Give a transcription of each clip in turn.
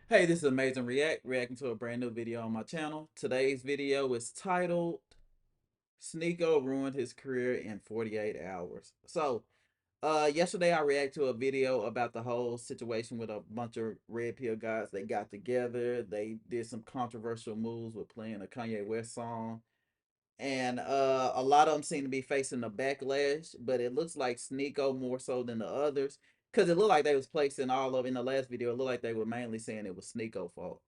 Hey, this is Amazin.reacts, reacting to a brand new video on my channel. Today's video is titled Sneako Ruined His Career in 48 Hours. Yesterday I reacted to a video about the whole situation with a bunch of red pill guys. They got together, they did some controversial moves with playing a Kanye West song. And a lot of them seem to be facing a backlash, but it looks like Sneako more so than the others. Cause it looked like they was placing all of in the last video. It looked like they were mainly saying it was Sneako fault.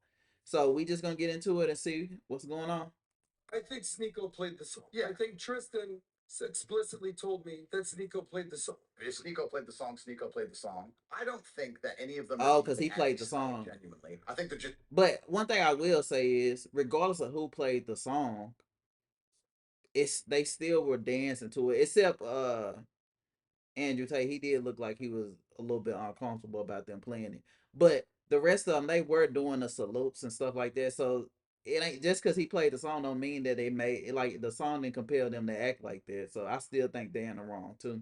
So we just gonna get into it and see what's going on. I think Sneako played the song. Yeah, I think Tristan explicitly told me that Sneako played the song. If Sneako played the song, Sneako played the song. I don't think that any of them are Oh, cause even he at played a the side song. genuinely. I think they're just But one thing I will say is, regardless of who played the song, they still were dancing to it. Except Andrew Tate, he did look like he was a little bit uncomfortable about them playing it. But the rest of them, they were doing the salutes and stuff like that. So it ain't just because he played the song don't mean that they made it, like the song didn't compel them to act like that. So I still think they're in the wrong too.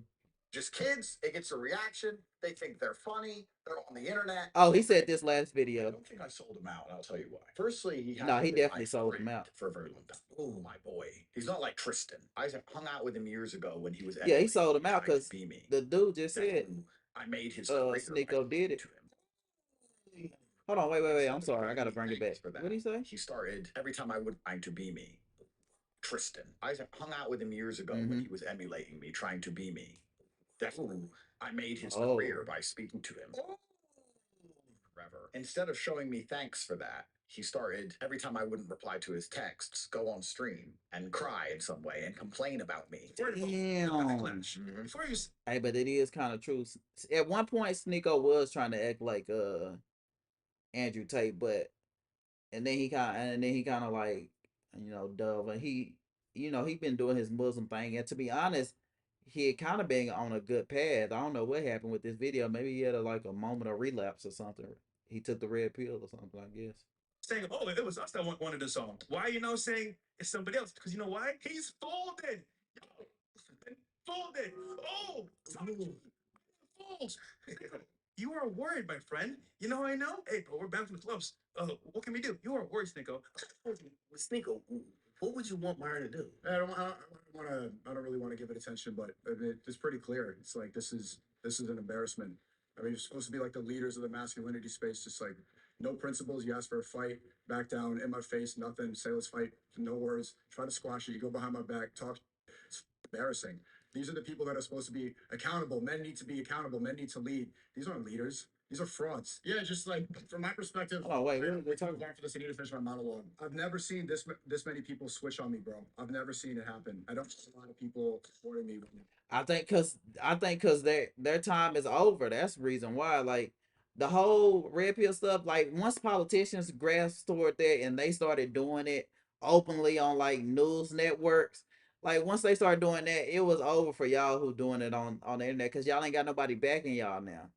just kids. It gets a reaction. They think they're funny. They're on the internet. Oh, he said this last I video. don't think I sold him out. I'll tell you why. Firstly, he No, hasn't he been definitely my sold him friend out. for a very long time. Oh, my boy. He's not like Tristan. I hung out with him years ago when he was Yeah, he emulating sold me, him out trying to because be me. the dude just Then said I made his career by Sneako did speaking it. to him. Hold on, wait. I'm Instead of sorry, I giving gotta me bring it back. thanks for What did that, he say? he started every time I would trying to be me. Tristan. I hung out with him years ago when Mm-hmm. he was emulating me, trying to be me. Then I made his Oh, career by speaking to him. Forever. Instead of showing me thanks for that, he started every time I wouldn't reply to his texts, go on stream and cry in some way and complain about me. damn. Before you Hey, but it is kind of true. At one point, Sneako was trying to act like Andrew Tate, but and then he kind of like dove, and he been doing his Muslim thing, and to be honest, he had kind of been on a good path. I don't know what happened with this video. Maybe he had like a moment of relapse or something. He took the red pill or something, I guess. Saying, oh, it was us that wanted the song. Why, saying it's somebody else? Because you know why? He's folded. Yo, folded. Oh, folds. You are worried, my friend. You know I know? Hey, bro, we're back from the clubs. What can we do? You are worried, Sneako. Sneako, what would you want Myron to do? I don't really want to give it attention, but it's pretty clear. It's like this is an embarrassment. I mean, you're supposed to be like the leaders of the masculinity space, just like no principles. You ask for a fight, back down, in my face, nothing. Say let's fight, no words. Try to squash it. You go behind my back, talk. It's embarrassing. These are the people that are supposed to be accountable. Men need to be accountable. Men need to lead. These aren't leaders. These are frauds. Yeah, just like from my perspective. Oh wait, we're talking about for this. I need to finish my monologue. I've never seen this many people switch on me, bro. I've never seen it happen. I don't see a lot of people supporting me. I think because their time is over. That's the reason why. Like the whole red pill stuff. Like once politicians grasped toward that and they started doing it openly on like news networks. Like once they started doing that, it was over for y'all who doing it on the internet because y'all ain't got nobody backing y'all now.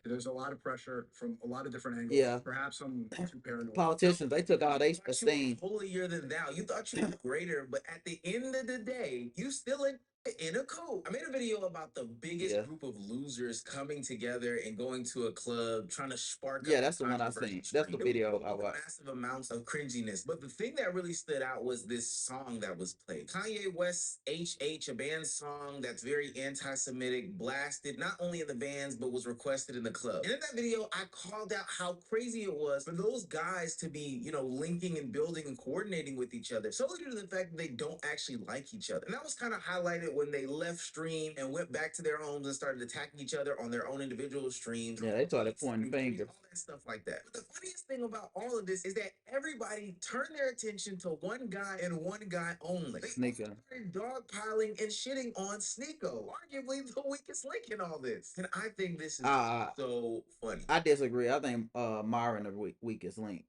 There's a lot of pressure from a lot of different angles. Yeah, Perhaps I'm too paranoid. politicians they took all they Thought you esteem. were holier than thou. You thought you were greater, but at the end of the day, you still in a coat. I made a video about the biggest Yeah, group of losers coming together and going to a club, trying to spark up yeah, that's the one I controversy. seen. That's the video I With watched. massive amounts of cringiness. But the thing that really stood out was this song that was played. Kanye West's HH, a band song that's very anti-Semitic, blasted not only in the vans, but was requested in the club. And in that video, I called out how crazy it was for those guys to be, linking and building and coordinating with each other, solely due to the fact that they don't actually like each other. And that was kind of highlighted when they left stream and went back to their homes and started attacking each other on their own individual streams. Yeah, they started pointing fingers. All that stuff like that. But the funniest thing about all of this is that everybody turned their attention to one guy and one guy only. They Sneaker. started dogpiling and shitting on Sneako, arguably the weakest link in all this. And I think this is so funny. I disagree. I think Myron the weakest link.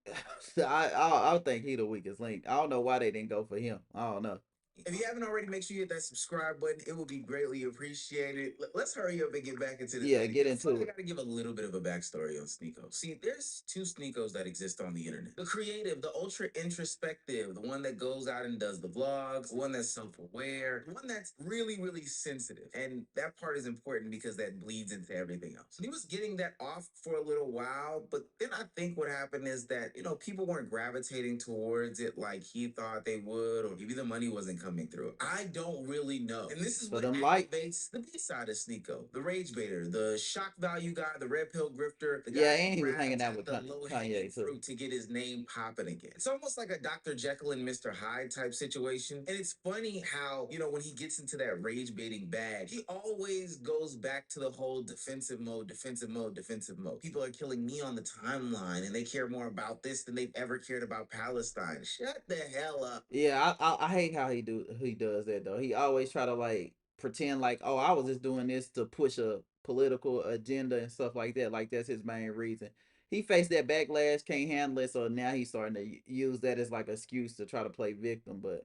I think he the weakest link. I don't know why they didn't go for him. I don't know. If you haven't already, make sure you hit that subscribe button. It will be greatly appreciated. Let's hurry up and get back into this Yeah, video. get into I it. gotta give a little bit of a backstory on Sneako. See, there's two Sneakos that exist on the internet. The creative, the ultra introspective, the one that goes out and does the vlogs, the one that's self-aware, the one that's really, really sensitive. And that part is important because that bleeds into everything else. And he was getting that off for a little while, but then I think what happened is that, people weren't gravitating towards it like he thought they would, or maybe the money wasn't coming through. I don't really know. And this is For what them likes. activates the B side of Sneako, the rage baiter, the shock value guy, the red pill grifter, the Yeah, guy and who he was hanging grabs out at with the low hanging Kanye too. fruit to get his name popping again. It's almost like a Dr. Jekyll and Mr. Hyde type situation. And it's funny how, when he gets into that rage baiting bag, he always goes back to the whole defensive mode, defensive mode, defensive mode. People are killing me on the timeline and they care more about this than they've ever cared about Palestine. Shut the hell up. Yeah, I hate how he does that though. He always try to like pretend like, oh, I was just doing this to push a political agenda and stuff like that. Like that's his main reason. He faced that backlash, can't handle it, so now he's starting to use that as like an excuse to try to play victim. But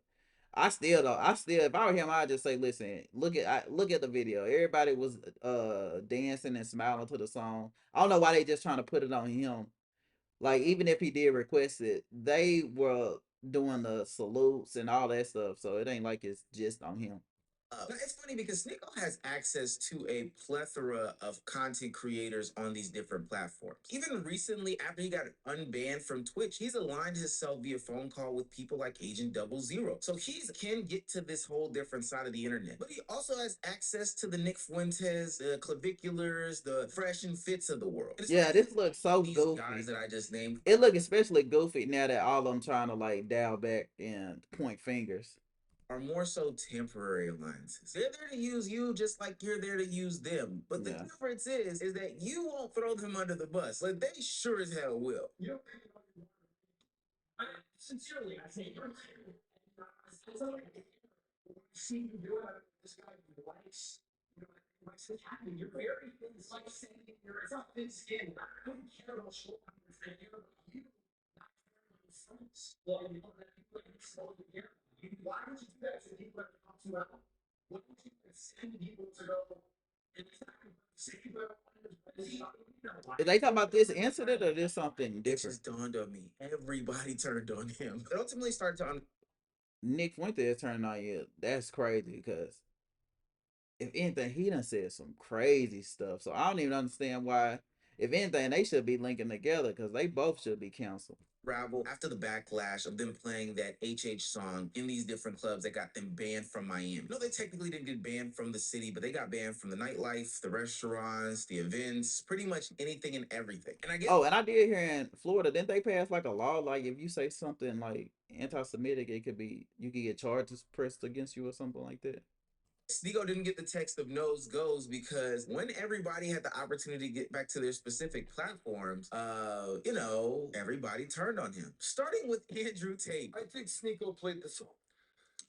I still, if I were him, I'd just say, listen, look at the video. Everybody was dancing and smiling to the song. I don't know why they just trying to put it on him. Like even if he did request it, they were doing the salutes and all that stuff. So it ain't like it's just on him. Now, it's funny because Sneako has access to a plethora of content creators on these different platforms. Even recently, after he got unbanned from Twitch, he's aligned himself via phone call with people like Agent 00. So he can get to this whole different side of the internet. But he also has access to the Nick Fuentes, the Claviculars, the Fresh and Fits of the world. Yeah, this All looks so these guys goofy. that I just named It look especially goofy now that all of them trying to like dial back and point fingers. are more so temporary alliances. They're there to use you just like you're there to use them. But the Yeah. difference is that you won't throw them under the bus, but they sure as hell will. I, sincerely, I say you're it's not like see you do it. This guy likes, likes it happening. You're very, it's like saying it's not thin skin. I don't care about short numbers. I care about you. Not caring about your friends. Well, you know that people like slow to care. Why would you do that to people that come to out? Why would you send people to go? And it's not going to say people Is they talking about this incident or this something It different? just dawned on me. Everybody turned on him. It ultimately started to Nick Fuentes turned on you. That's crazy because if anything, he done said some crazy stuff. So I don't even understand why. If anything, they should be linking together because they both should be canceled. Ravel after the backlash of them playing that HH song in these different clubs that got them banned from Miami. No, they technically didn't get banned from the city, but they got banned from the nightlife, the restaurants, the events, pretty much anything and everything. And I guess Oh, and I did hear in Florida, didn't they pass like a law like if you say something like anti-Semitic, it could be you could get charges pressed against you or something like that. Sneako didn't get the text of nose goes because when everybody had the opportunity to get back to their specific platforms, everybody turned on him. Starting with Andrew Tate. I think Sneako played the song.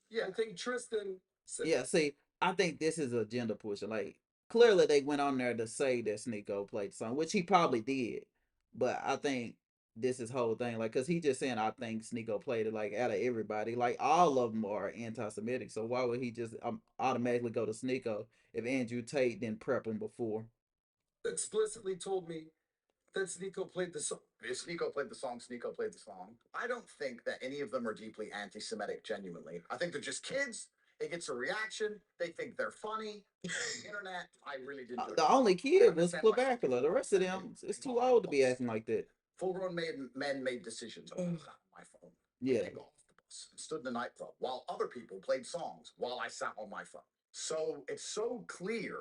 Yeah, I think Tristan said. Yeah, see, I think this is agenda pushing. Like clearly they went on there to say that Sneako played the song, which he probably did. But I think this is whole thing, like, cause he just saying I think Sneako played it like out of everybody, like all of them are anti-Semitic. So why would he just automatically go to Sneako if Andrew Tate didn't prep him before? Explicitly told me that Sneako played the song. If Sneako played the song, Sneako played the song. I don't think that any of them are deeply anti Semitic, genuinely. I think they're just kids. It gets a reaction. They think they're funny. The internet, I really didn't do it. The only kid was Clavacula. The rest of them is too old to be acting like that. Full grown men made decisions on my phone. Yeah. I got off the bus and stood in the nightclub while other people played songs while I sat on my phone. So it's so clear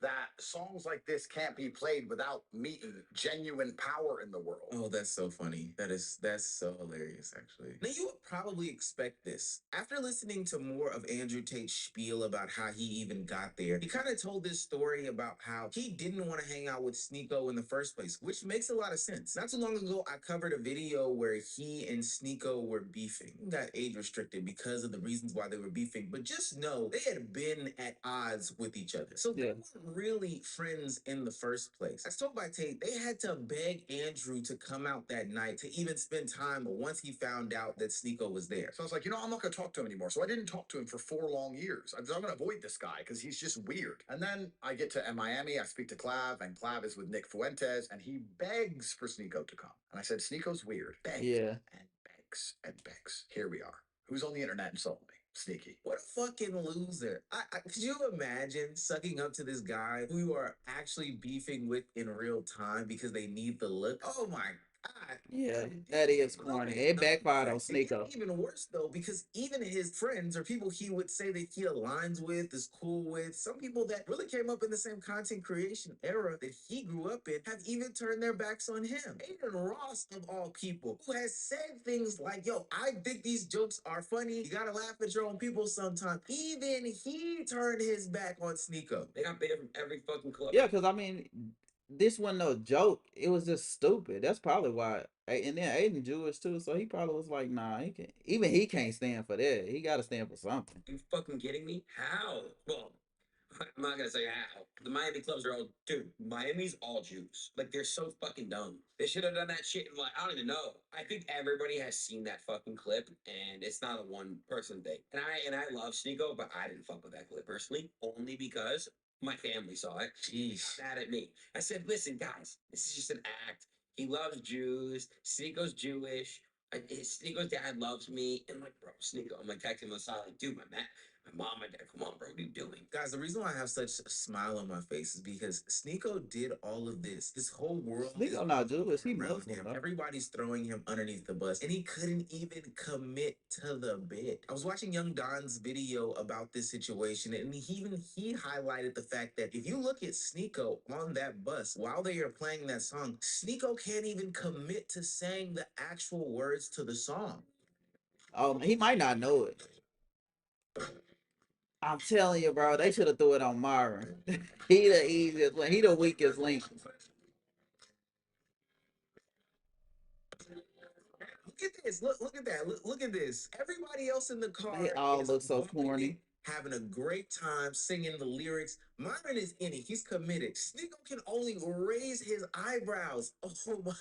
that songs like this can't be played without meeting genuine power in the world. Oh, that's so funny. That's so hilarious, actually. Now you would probably expect this. After listening to more of Andrew Tate's spiel about how he even got there, he kind of told this story about how he didn't want to hang out with Sneako in the first place, which makes a lot of sense. Not too long ago, I covered a video where he and Sneako were beefing. He got age restricted because of the reasons why they were beefing, but just know they had been at odds with each other. So they weren't really friends in the first place. As told by Tate, they had to beg Andrew to come out that night to even spend time once he found out that Sneako was there. So I was like, I'm not going to talk to him anymore. So I didn't talk to him for 4 long years. I'm going to avoid this guy because he's just weird. And then I get to Miami. I speak to Clav, and Clav is with Nick Fuentes, and he begs for Sneako to come. And I said, Sneako's weird. Begs Yeah. and begs and begs. Here we are. Who's on the internet insulting me? Sneaky. What a fucking loser. Could you imagine sucking up to this guy who you are actually beefing with in real time because they need the look? Oh my God. Yeah, that is corny. It backfired on It gets Sneako. even worse though, because even his friends or people he would say that he aligns with, is cool with, some people that really came up in the same content creation era that he grew up in have even turned their backs on him. Aiden Ross, of all people, who has said things like, yo, I think these jokes are funny. You gotta laugh at your own people sometimes. Even he turned his back on Sneako. They got banned from every fucking club. Yeah, because I mean, this wasn't no joke. It was just stupid. That's probably why. And then Aiden Jewish too, so he probably was like, "Nah, he can." Even he can't stand for that. He got to stand for something. You fucking kidding me? How? Well, I'm not gonna say how. The Miami clubs are all, dude. Miami's all Jews. Like they're so fucking dumb. They should have done that shit. Like I don't even know. I think everybody has seen that fucking clip, and it's not a one person thing. And I love Sneako, but I didn't fuck with that clip personally, only because my family saw it. Jeez, mad at me. I said, listen, guys, this is just an act. He loves Jews. Sneako's Jewish. Sneako's dad loves me. And I'm like, bro, Sneako. I'm like texting him on the side, like, dude, my mom and dad, come on, bro, what are you doing? Guys, the reason why I have such a smile on my face is because Sneako did all of this. His whole world is Sneako not Jewish. He around Muslim him. though. Everybody's throwing him underneath the bus, and he couldn't even commit to the bit. I was watching Young Don's video about this situation, and he highlighted the fact that if you look at Sneako on that bus while they are playing that song, Sneako can't even commit to saying the actual words to the song. He might not know it. I'm telling you, bro. They should have threw it on Myron. He the easiest link. He the weakest link. Look at this. Look at that. Look at this. Everybody else in the car They all is look so bumping corny. it, having a great time singing the lyrics. Myron is in it. He's committed. Sneako can only raise his eyebrows. Oh my.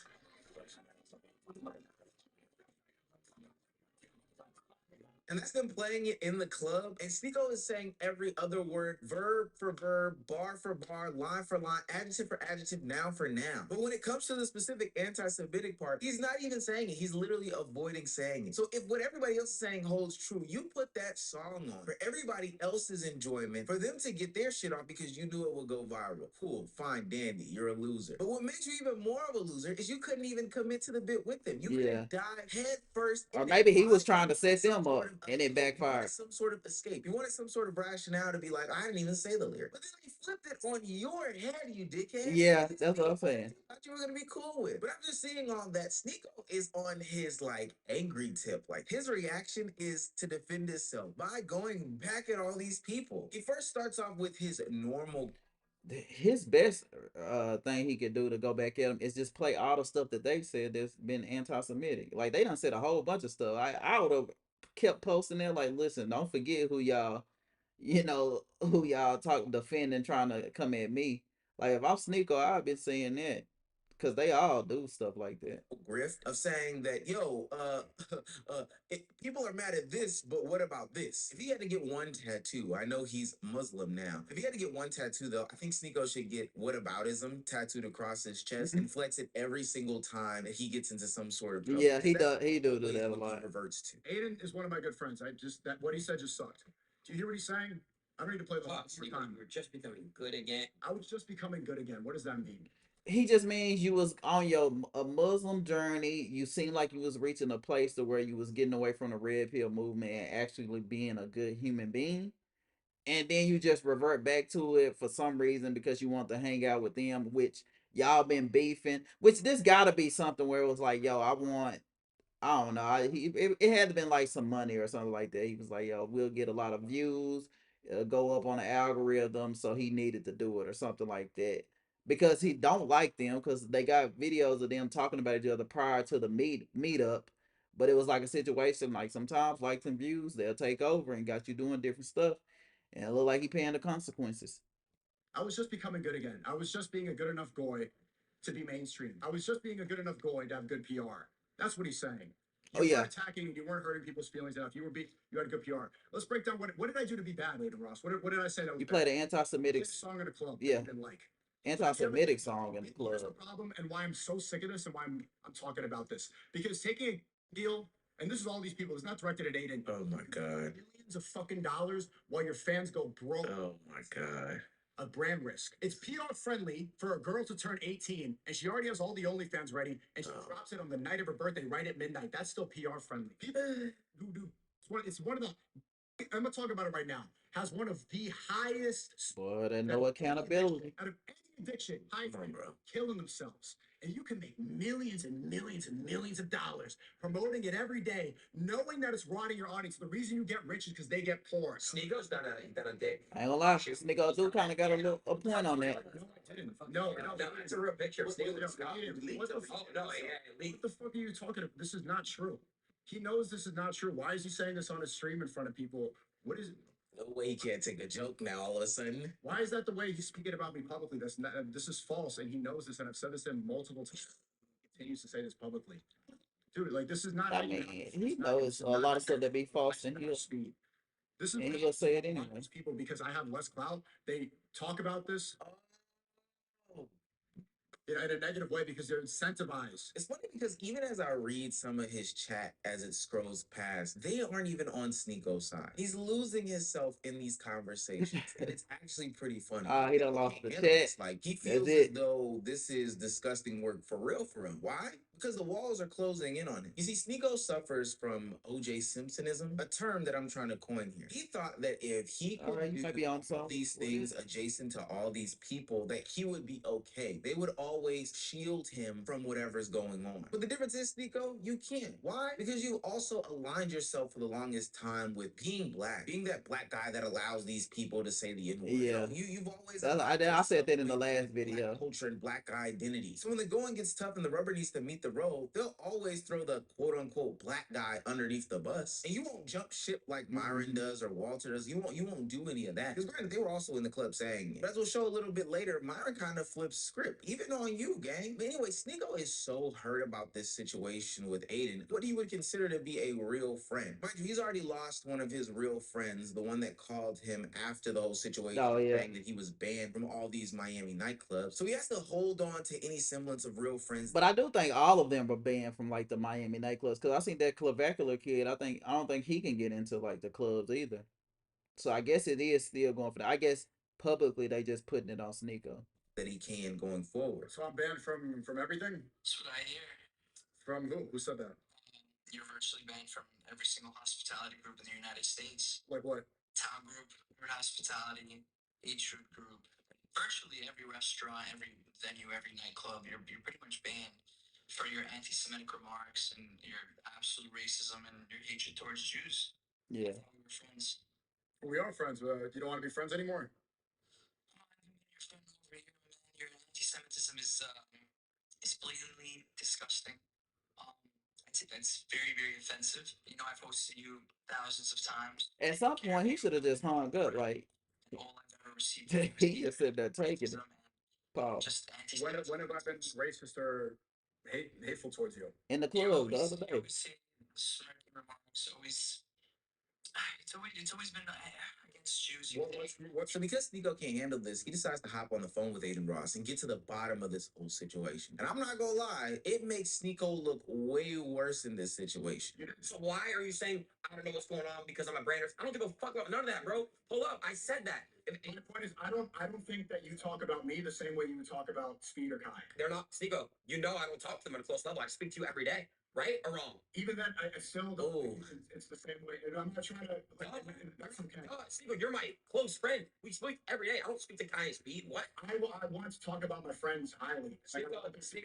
And that's them playing it in the club. And Sneako is saying every other word, verb for verb, bar for bar, line for line, adjective for adjective, noun for noun. But when it comes to the specific anti-Semitic part, he's not even saying it. He's literally avoiding saying it. So if what everybody else is saying holds true, you put that song on for everybody else's enjoyment, for them to get their shit off because you knew it would go viral. Cool, fine, dandy, you're a loser. But what makes you even more of a loser is you couldn't even commit to the bit with them. You Yeah. could dive head first. Or in maybe it. he was Why? trying to set Some them sort up of and it you wanted backfired. some sort of escape. You wanted some sort of rationale to be like, I didn't even say the lyric. But then they flipped it on your head, you dickhead. Yeah, that's what I'm saying. I thought you were gonna be cool with. But I'm just seeing all that. Sneako is on his like angry tip. Like his reaction is to defend himself by going back at all these people. He first starts off with his normal. His best thing he could do to go back at him is just play all the stuff that they said that's been anti-Semitic. Like they done said a whole bunch of stuff. I would have kept posting there like, listen, don't forget who y'all, who y'all talk defending trying to come at me. Like if I'm Sneako, I've been saying that because they all do stuff like that. Grift of saying that, yo, people are mad at this, but what about this? If he had to get one tattoo, I know he's Muslim now. If he had to get one tattoo, though, I think Sneako should get whataboutism tattooed across his chest and flex it every single time that he gets into some sort of trouble. Yeah, he does. He do Always that a what he lot. reverts to. Aiden is one of my good friends. What he said just sucked. Do you hear what he's saying? I don't need to play the whole time. You're just becoming good again. I was just becoming good again. What does that mean? He just means you was on your a Muslim journey. You seemed like you was reaching a place to where you was getting away from the red pill movement and actually being a good human being. And then you just revert back to it for some reason because you want to hang out with them, which y'all been beefing. Which this gotta be something where it was like, yo, I don't know. It had to been like some money or something like that. He was like, "Yo, we'll get a lot of views, go up on the algorithm," so he needed to do it or something like that. Because he don't like them because they got videos of them talking about each other prior to the meetup. But it was like a situation like sometimes likes and views they'll take over and got you doing different stuff, and it look like he paying the consequences. I was just becoming good again. I was just being a good enough goy to be mainstream. I was just being a good enough goy to have good PR. That's what he's saying. Oh You yeah, weren't attacking, you weren't hurting people's feelings enough. You had good PR. Let's break down what did I do to be bad, Aiden Ross? What did I say that was you bad? played an anti-Semitic, Played a song in a club that yeah, you didn't like. anti-Semitic song in the Here's club. the problem and why I'm so sick of this and why I'm talking about this. Because taking a deal, and this is all these people, it's not directed at Aiden. Oh my god. Millions of fucking dollars while your fans go broke. Oh my god. A brand risk. It's PR friendly for a girl to turn 18 and she already has all the OnlyFans ready and she drops it on the night of her birthday right at midnight. That's still PR friendly. People who do it's one of the I'm gonna talk about it right now. Has one of the highest Boy, there's no accountability. out of any addiction, high Come on, bro. killing themselves. And you can make millions and millions and millions of dollars promoting it every day, knowing that it's rotting your audience. The reason you get rich is because they get poor. Sneako's done a dick. I ain't gonna lie, Sneako do kind of got a point on that. No, I didn't. No, It's a real picture. What the fuck are you talking about? This is not true. He knows this is not true. Why is he saying this on a stream in front of people? What is it? No way he can't take a joke now all of a sudden. Why is that the way he's speaking about me publicly? This is false, and he knows this, and I've said this to him multiple times. He continues to say this publicly. Dude, like this is not. I mean, he knows a lot of stuff that be false and he'll speed. This is and he'll say it anyway. people because I have less clout. They talk about this in a negative way because they're incentivized. It's funny because even as I read some of his chat as it scrolls past, they aren't even on Sneako's side. He's losing himself in these conversations, and it's actually pretty funny. He done lost the And chat. it's like he feels That's as it. though this is disgusting work for him. Why? Because the walls are closing in on him. You see, Sneako suffers from OJ Simpsonism, a term that I'm trying to coin here. He thought that if he could Alright, you do might be on all these things adjacent to all these people, that he would be okay. They would always shield him from whatever's going on. But the difference is, Sneako, you can't. Why? Because you also aligned yourself for the longest time with being black, being that black guy that allows these people to say the N-word. Yeah. You've always I said that in the last video. Black culture and black identity. So when the going gets tough and the rubber needs to meet the road, they'll always throw the quote unquote black guy underneath the bus. And you won't jump ship like Myron does or Walter does. You won't do any of that. Because granted, they were also in the club saying it. But as we'll show a little bit later, Myron kind of flips script, even on you, gang. But anyway, Sneako is so hurt about this situation with Aiden, what he would consider to be a real friend. Mind you, he's already lost one of his real friends, the one that called him after the whole situation, saying that he was banned from all these Miami nightclubs. So he has to hold on to any semblance of real friends. But I do think all of them were banned from like the Miami nightclubs because I seen that clavicular kid. I don't think he can get into like the clubs either. So I guess it is still going for that. I guess publicly they just putting it on Sneako. That he can going forward. So I'm banned from everything? That's what I hear. From who? Who said that? You're virtually banned from every single hospitality group in the United States. Like what? Town group, Urban Hospitality, H Group, virtually every restaurant, every venue, every nightclub, you're pretty much banned for your anti-Semitic remarks and your absolute racism and your hatred towards Jews. Yeah. We're friends. We are friends. You don't want to be friends anymore? Your anti-Semitism is blatantly disgusting. It's very, very offensive. You know, I've hosted you thousands of times. At some point, he should have just hung up. Like, all I've ever received. he just said that taking it. Paul. Just when have I been racist or hateful towards you? In the club the other day. Snarky remarks. It's always been against Jews. So because Sneako can't handle this, he decides to hop on the phone with Aiden Ross and get to the bottom of this whole situation. And I'm not gonna lie, it makes Sneako look way worse in this situation. So why are you saying I don't know what's going on because I'm a brander? I don't give a fuck about none of that, bro. Hold up, I said that. My point is, I don't think that you talk about me the same way you talk about Speed or Kai. They're not Sneako. You know I don't talk to them at a close level. I speak to you every day. Right or wrong? Even then, I still don't think it's the same way. And I'm not trying to. That's okay. Sneako, you're my close friend. We speak every day. I don't speak to Kanye Speed. What? I want to talk about my friends highly. Sneako, especially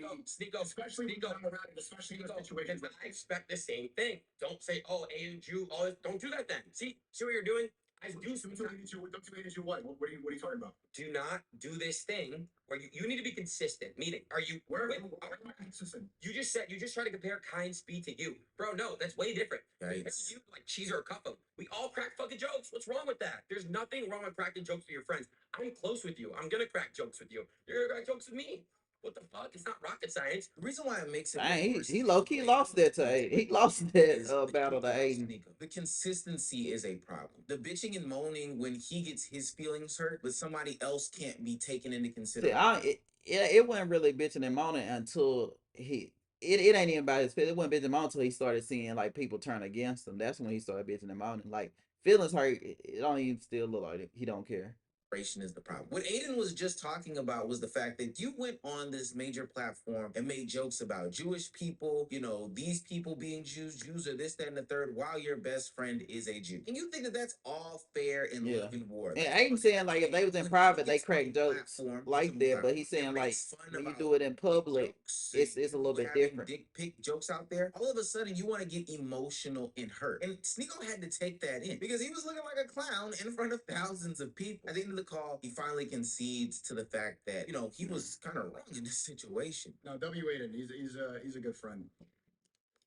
Sneako, especially in situations. I expect the same thing. Don't say, oh, Aiden, Jew, all this. Don't do that then. See what you're doing? I do what? What are you talking about? Do not do this thing where you need to be consistent. Meaning, are you where am I consistent? You just try to compare Kind Speed to you. Bro, no, that's way different. It's you like cheese or cuff them. We all crack fucking jokes. What's wrong with that? There's nothing wrong with cracking jokes with your friends. I'm close with you. I'm gonna crack jokes with you. You're gonna crack jokes with me. What the fuck? It's not rocket science. The reason why it makes it Dang, worse he is low the key way lost that to he Aiden. He takes lost it. that Is the battle to thing about Aiden. Sneako. The consistency is a problem. The bitching and moaning when he gets his feelings hurt, but somebody else can't be taken into See, consideration. it wasn't really bitching and moaning until it ain't even about his feelings. It wasn't bitching and moaning until he started seeing like people turn against him. That's when he started bitching and moaning. Like feelings hurt, it don't even still look like it. He don't care. Is the problem. What Aiden was just talking about was the fact that you went on this major platform and made jokes about Jewish people, these people being Jews are this, that, and the third, while your best friend is a Jew. And you think that that's all fair in Yeah. love and war. And That's Aiden saying like if they was in private, they gets on crack jokes platform, like that. But he's saying and like makes fun when you about do it in public, jokes it's a little and bit having different. dick pic jokes out there. All of a sudden, you want to get emotional and hurt. And Sneako had to take that in because he was looking like a clown in front of thousands of people. At the end of the call, he finally concedes to the fact that he was kind of wrong in this situation. No, W. Aiden, he's a good friend.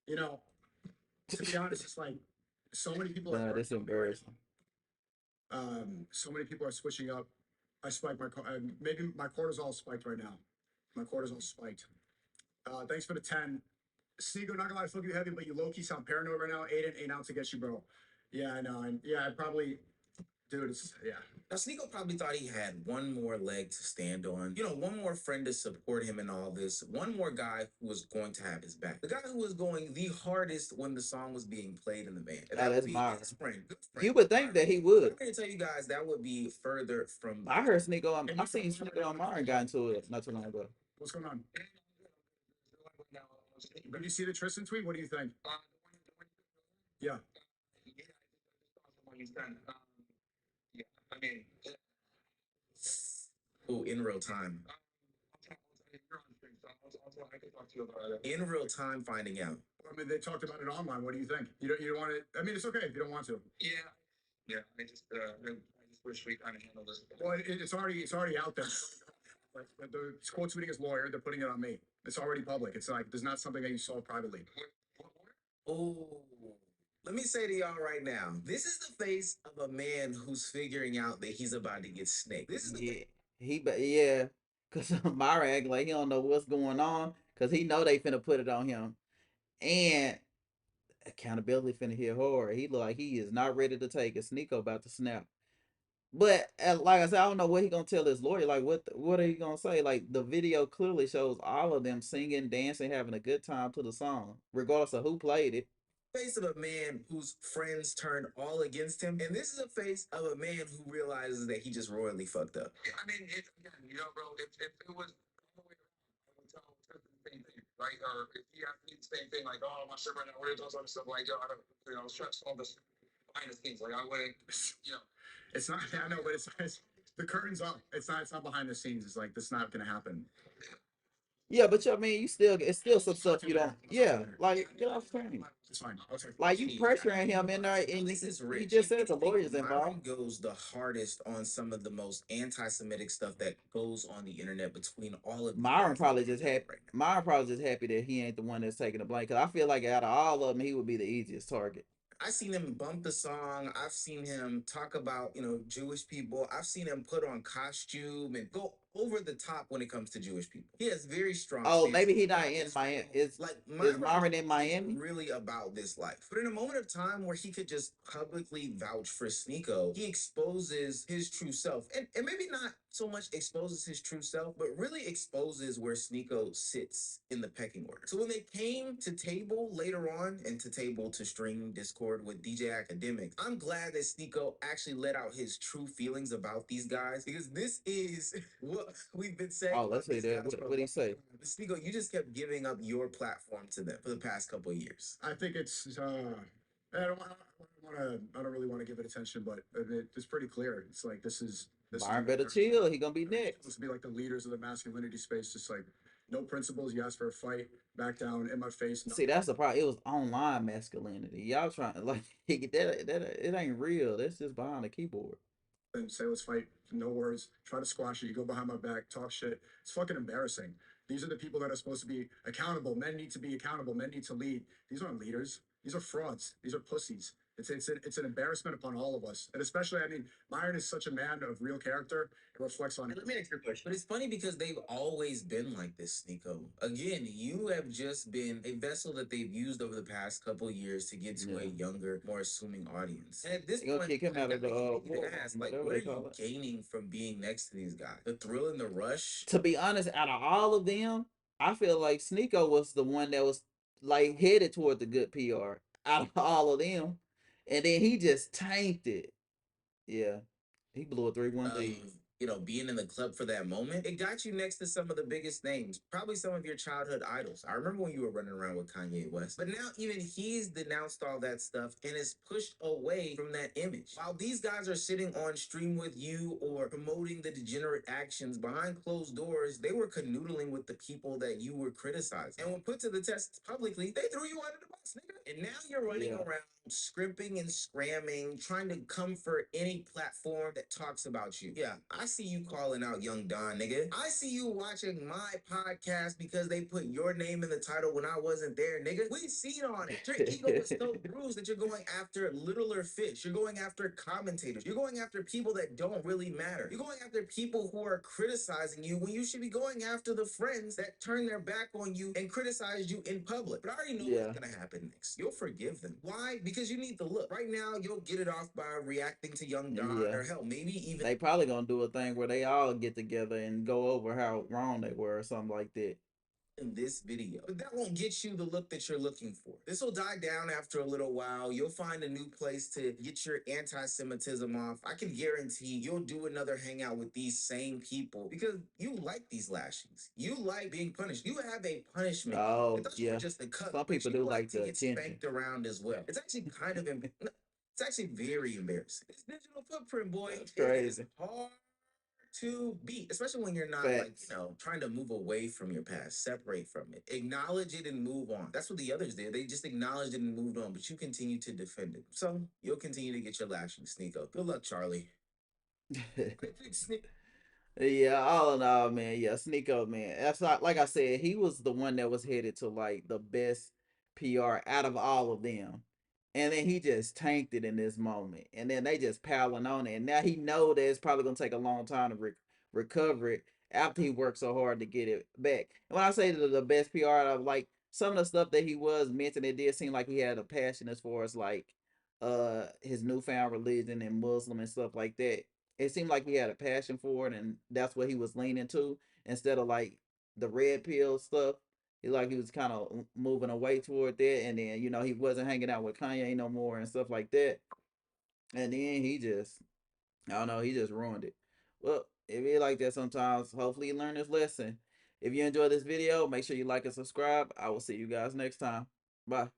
You know, to be honest, it's like so many people are Nah, that's embarrassing. so many people are switching up. I spiked maybe my cortisol spiked right now. My cortisol spiked. Thanks for the 10. Sneako, not gonna lie, I feel you heavy, but you low key sound paranoid right now. Aiden ain't out to get you, bro. Yeah, I know. And yeah, I probably, dude. Yeah. Now, Sneako probably thought he had one more leg to stand on, one more friend to support him in all this, one more guy who was going to have his back. The guy who was going the hardest when the song was being played in the band. And that Oh, would that's be Myron. his friend, good friend. You would think that he would. I'm going to tell you guys that would be further from. I heard Sneako. I seen Sneako and Myron got into it not too long ago. What's going on? Did you see the Tristan tweet? What do you think? Yeah. Yeah, I mean, Ooh, in real time. In real time finding out. I mean, they talked about it online. What do you think? You don't want to? I mean, it's okay if you don't want to. Yeah. I just wish we kind of handled this. Well, it's already out there. Like the quote tweeting his lawyer, they're putting it on me. It's already public. It's like there's not something that you solve privately. Oh, let me say to y'all right now, this is the face of a man who's figuring out that he's about to get snaked. This is Yeah, cause Myra act like he don't know what's going on, cause he know they finna put it on him, and accountability finna hit hard. He look like he is not ready to take it. Sneako about to snap. But like I said, I don't know what he gonna tell his lawyer. Like, what are he gonna say? Like, the video clearly shows all of them singing, dancing, having a good time to the song, regardless of who played it. Face of a man whose friends turned all against him, and this is a face of a man who realizes that he just royally fucked up. I mean, bro, if it was all the way around, I would tell Tristan the same thing, right? Or if he asked me the same thing, like, oh, my shit right now, what are you doing? Stuff like, yo, I don't, stress all this behind the scenes. Like, I wouldn't, It's not. I know, but it's the curtain's up. It's not behind the scenes. It's like this is not gonna happen. Yeah, but I mean, it's still some stuff you don't. Yeah, like get off screen. It's fine. Okay. Like you pressuring him in there, and he just said the lawyers involved. Goes the hardest on some of the most anti-Semitic stuff that goes on the internet between all of. Myron probably just happy. Myron probably just happy that he ain't the one that's taking the blame. Cause I feel like out of all of them, he would be the easiest target. I've seen him bump the song. I've seen him talk about, Jewish people. I've seen him put on costume and go over the top when it comes to Jewish people. He has very strong. Oh, maybe he not in Miami. Is Myron in Miami? Really about this life. But in a moment of time where he could just publicly vouch for Sneako, he exposes his true self. And maybe not so much exposes his true self, but really exposes where Sneako sits in the pecking order. So when they came to table later on and to table to string Discord with DJ Academics, I'm glad that Sneako actually let out his true feelings about these guys, because this is what we've been saying. Oh, let's say that. What did he say? Sneako, you just kept giving up your platform to them for the past couple of years. I think it's. I don't really want to give it attention, but it's pretty clear. It's like this is. Myron better chill. He gonna be next. Supposed to be like the leaders of the masculinity space, just like no principles. You ask for a fight, back down in my face. No. See, that's the problem. It was online masculinity. Y'all trying to like that it ain't real. That's just behind the keyboard. And say let's fight, no words, try to squash it. You go behind my back, talk shit. It's fucking embarrassing. These are the people that are supposed to be accountable. Men need to be accountable. Men need to lead. These aren't leaders. These are frauds. These are pussies. It's an embarrassment upon all of us, and especially, I mean, Myron is such a man of real character. It reflects on. Let me ask you a question. But it's funny because they've always been like this, Sneako. Again, you have just been a vessel that they've used over the past couple years to get to a Yeah. younger, more assuming audience. And at this They gonna point, kick him out of the you need war, to ask, like, whatever what they are you call it. gaining from being next to these guys? The thrill and the rush? To be honest, out of all of them, I feel like Sneako was the one that was like headed toward the good PR out of all of them, and then he just tanked it. Yeah, he blew a 3-1 lead. Being in the club for that moment, it got you next to some of the biggest names, probably some of your childhood idols. I remember when you were running around with Kanye West, but now even he's denounced all that stuff and is pushed away from that image. While these guys are sitting on stream with you or promoting the degenerate actions behind closed doors, they were canoodling with the people that you were criticizing. And when put to the test publicly, they threw you under the bus, nigga. And now you're running around scrimping and scramming, trying to come for any platform that talks about you. Yeah, I see you calling out Young Don, nigga. I see you watching my podcast because they put your name in the title when I wasn't there, nigga. We seen on it. Your ego is so bruised that you're going after littler fish. You're going after commentators. You're going after people that don't really matter. You're going after people who are criticizing you when you should be going after the friends that turn their back on you and criticize you in public. But I already know what's gonna happen next. You'll forgive them. Why? Because you need the look. Right now, you'll get it off by reacting to Young Don, or hell, maybe even they probably gonna do a thing where they all get together and go over how wrong they were or something like that. in this video. But that won't get you the look that you're looking for. This will die down after a little while. You'll find a new place to get your anti-Semitism off. I can guarantee you'll do another hangout with these same people because you like these lashings. You like being punished. You have a punishment. Oh, It's yeah. just a cut. Some But people you do like like to the get attention. spanked around as well. It's actually kind of it's actually very embarrassing. This digital footprint, boy, That's crazy. is hard to beat, especially when you're not Facts. trying to move away from your past, separate from it, acknowledge it and move on. That's what the others did. They just acknowledged it and moved on, but you continue to defend it. So you'll continue to get your lashing, Sneako. Good luck, Charlie. Yeah, all in all, man. Yeah, Sneako, man. That's like I said, he was the one that was headed to like the best PR out of all of them. And then he just tanked it in this moment. And then they just piling on it. And now he know that it's probably gonna take a long time to recover it after he worked so hard to get it back. And when I say the best PR out of like some of the stuff that he was mentioning, it did seem like he had a passion as far as like his newfound religion and Muslim and stuff like that. It seemed like he had a passion for it, and that's what he was leaning to instead of like the red pill stuff. He was kind of moving away toward that, and then he wasn't hanging out with Kanye no more and stuff like that. And then he just, I don't know, he just ruined it. Well, it be like that sometimes. Hopefully, you learn this lesson. If you enjoyed this video, make sure you like and subscribe. I will see you guys next time. Bye.